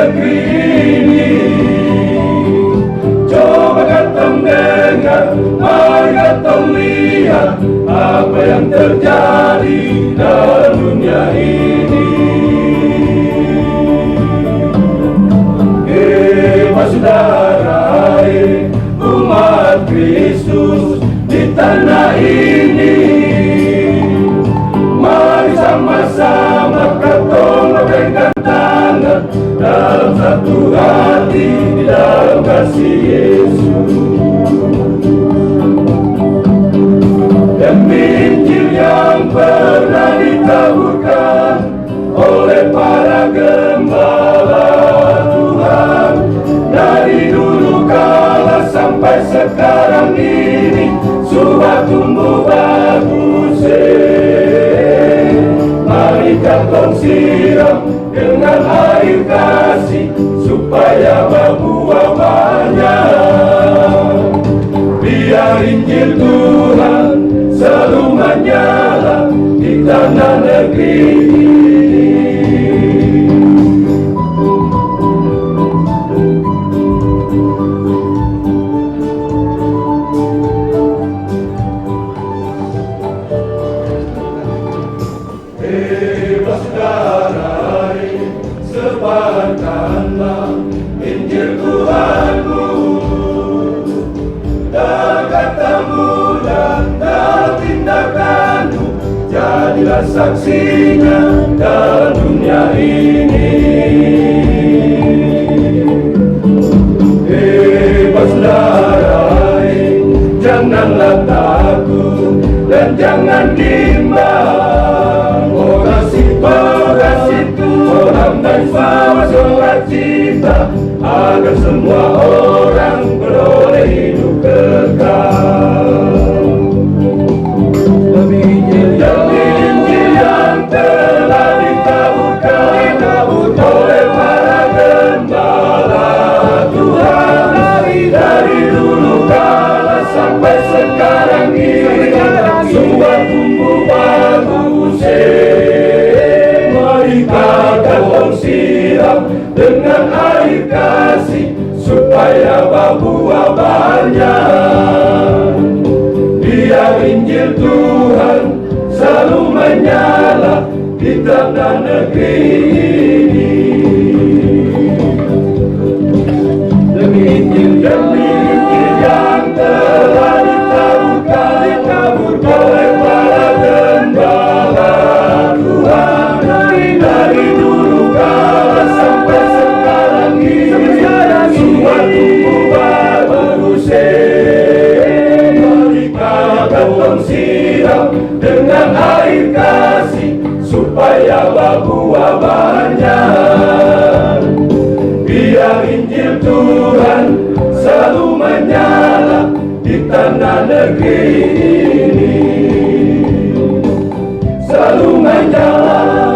negeri ini. Coba katong dengar, mari katong lihat apa yang terjadi dalam dunia ini. Saudara, umat Kristus di tanah ini, mari sama-sama katong pegang tangan dalam satu hati di dalam kasih Yesus. Demi Injil yang pernah ditaburkan oleh para gembala Tuhan, dari dulu kala sampai sekarang ini sudah tumbuh bagus. Mari katong siram dengan air kasih supaya berbuah banyak. Biar Injil Tuhan selalu menyala di tanah negeri ini. Saudara, sebarkanlah Injil Tuhanmu dalam katamu dan dalam tindakanmu. Jadilah saksinya dalam dunia ini. Saudara, janganlah takut dan jangan bimbang. Orang dan bawa sukacita agar semua orang beroleh hidup kekal. Demi Injil yang telah ditaburkan oleh para gembala Tuhan, dari dulu kala sampai sekarang ini semua tumbuh bagus. Katong siram dengan air kasih supaya berbuah banyak. Biar Injil Tuhan selalu menyala di tanah negeri ini. Demi Injil yang telah ditaburkan oleh para gembala Tuhan, dari dulu kala sampai sekarang ini semua tumbuh bagus. Mari katong siram dengan air kasih supaya berbuah banyak. Biar Injil Tuhan selalu menyala di tanah negeri ini, selalu menyala.